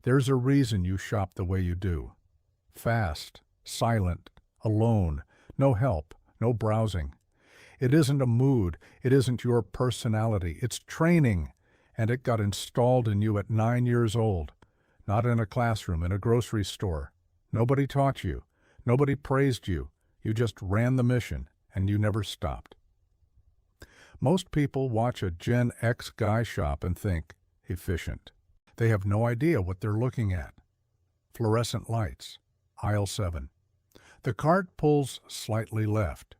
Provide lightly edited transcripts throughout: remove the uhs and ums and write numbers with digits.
There's a reason you shop the way you do. Fast, silent, alone, no help, no browsing. It isn't a mood, it isn't your personality, it's training, and it got installed in you at 9 years old. Not in a classroom, in a grocery store. Nobody taught you, nobody praised you, you just ran the mission, and you never stopped. Most people watch a Gen X guy shop and think, efficient. They have no idea what they're looking at. Fluorescent lights, aisle 7. The cart pulls slightly left.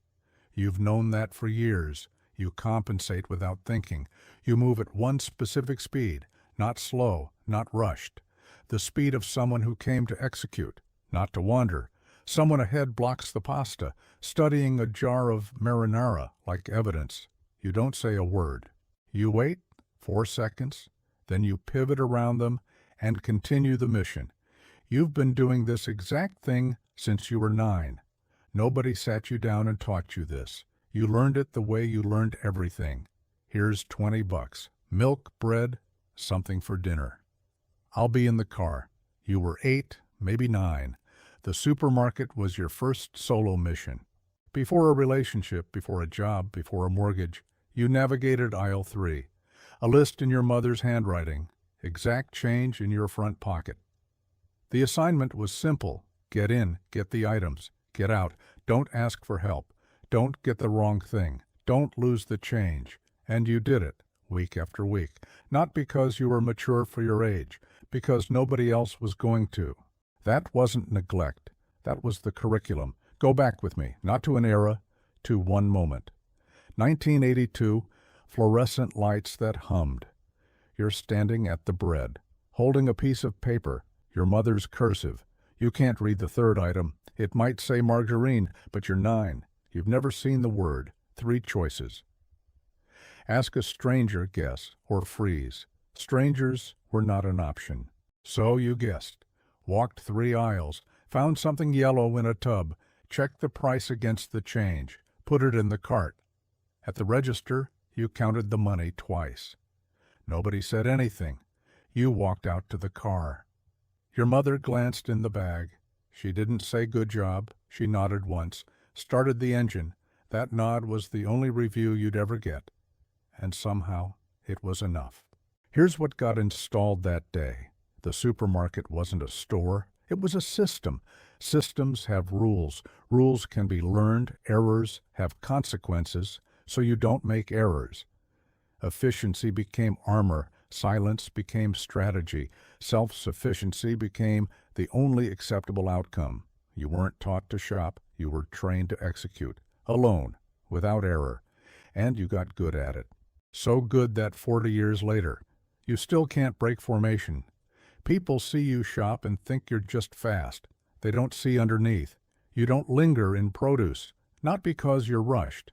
You've known that for years. You compensate without thinking. You move at one specific speed, not slow, not rushed. The speed of someone who came to execute, not to wander. Someone ahead blocks the pasta, studying a jar of marinara like evidence. You don't say a word. You wait 4 seconds, then you pivot around them and continue the mission. You've been doing this exact thing since you were 9. Nobody sat you down and taught you this. You learned it the way you learned everything. Here's $20. Milk, bread, something for dinner. I'll be in the car. You were 8, maybe 9. The supermarket was your first solo mission. Before a relationship, before a job, before a mortgage, you navigated aisle 3. A list in your mother's handwriting, exact change in your front pocket. The assignment was simple. Get in, get the items, get out, don't ask for help, don't get the wrong thing, don't lose the change. And you did it, week after week, not because you were mature for your age, because nobody else was going to. That wasn't neglect, that was the curriculum. Go back with me, not to an era, to one moment. 1982, fluorescent lights that hummed. You're standing at the bread, holding a piece of paper, your mother's cursive. You can't read the third item. It might say margarine, but you're 9. You've never seen the word. 3 choices. Ask a stranger, guess, or freeze. Strangers were not an option. So you guessed. Walked 3 aisles, found something yellow in a tub, checked the price against the change, put it in the cart. At the register, you counted the money twice. Nobody said anything. You walked out to the car. Your mother glanced in the bag. She didn't say good job. She nodded once, started the engine. That nod was the only review you'd ever get. And somehow, it was enough. Here's what got installed that day. The supermarket wasn't a store. It was a system. Systems have rules. Rules can be learned. Errors have consequences, so you don't make errors. Efficiency became armor. Silence became strategy. Self-sufficiency became the only acceptable outcome. You weren't taught to shop. You were trained to execute. Alone, without error. And you got good at it. So good that 40 years later, you still can't break formation. People see you shop and think you're just fast. They don't see underneath. You don't linger in produce, not because you're rushed.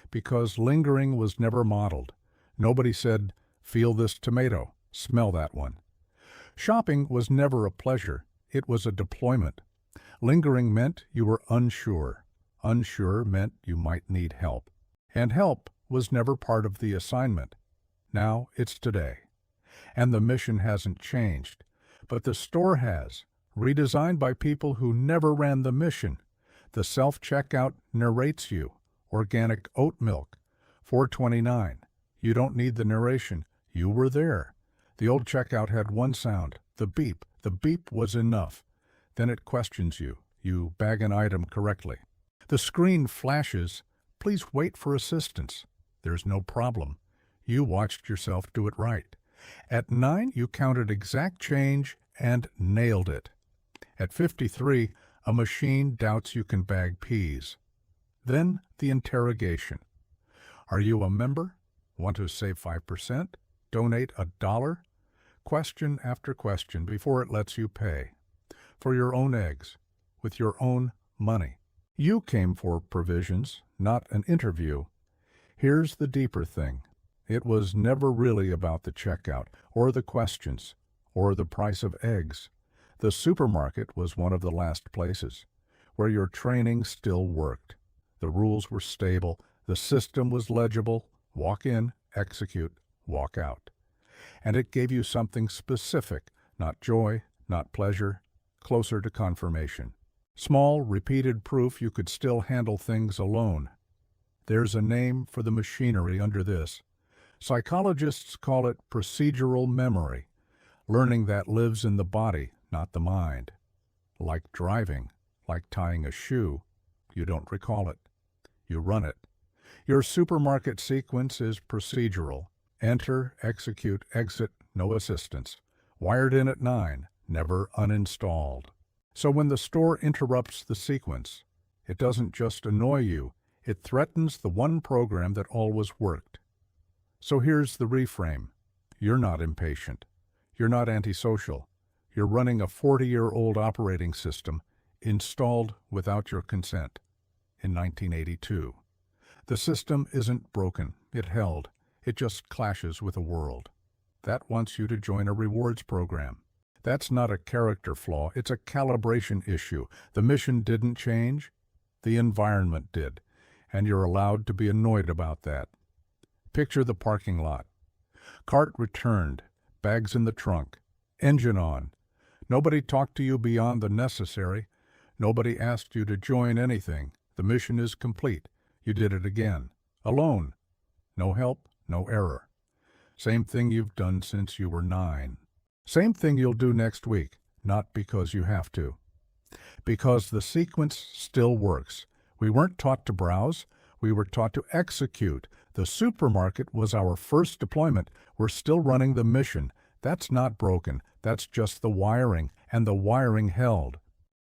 Because lingering was never modeled. Nobody said, feel this tomato, smell that one. Shopping was never a pleasure. It was a deployment. Lingering meant you were unsure. Unsure meant you might need help. And help was never part of the assignment. Now it's today. And the mission hasn't changed. But the store has, redesigned by people who never ran the mission. The self-checkout narrates you. Organic oat milk, $4.29. You don't need the narration. You were there. The old checkout had one sound, the beep. The beep was enough. Then it questions you. You bag an item correctly. The screen flashes. Please wait for assistance. There's no problem. You watched yourself do it right. At 9, you counted exact change and nailed it. At 53, a machine doubts you can bag peas. Then the interrogation. Are you a member? Want to save 5%? Donate $1? Question after question before it lets you pay. For your own eggs, with your own money. You came for provisions, not an interview. Here's the deeper thing. It was never really about the checkout, or the questions, or the price of eggs. The supermarket was one of the last places where your training still worked. The rules were stable, the system was legible, walk in, execute, walk out. And it gave you something specific, Not joy, not pleasure, closer to confirmation. Small, repeated proof you could still handle things alone. There's a name for the machinery under this. Psychologists call it procedural memory, learning that lives in the body, not the mind. Like driving, like tying a shoe, you don't recall it. You run it. Your supermarket sequence is procedural. Enter, execute, exit, no assistance. Wired in at 9, never uninstalled. So when the store interrupts the sequence, it doesn't just annoy you, it threatens the one program that always worked. So here's the reframe. You're not impatient. You're not antisocial. You're running a 40-year-old operating system installed without your consent in 1982. The system isn't broken. It held. It just clashes with a world that wants you to join a rewards program. That's not a character flaw. It's a calibration issue. The mission didn't change. The environment did. And you're allowed to be annoyed about that. Picture the parking lot. Cart returned. Bags in the trunk. Engine on. Nobody talked to you beyond the necessary. Nobody asked you to join anything. The mission is complete. You did it again. Alone. No help, no error. Same thing you've done since you were 9. Same thing you'll do next week, not because you have to. Because the sequence still works. We weren't taught to browse. We were taught to execute. The supermarket was our first deployment. We're still running the mission. That's not broken. That's just the wiring, and the wiring held.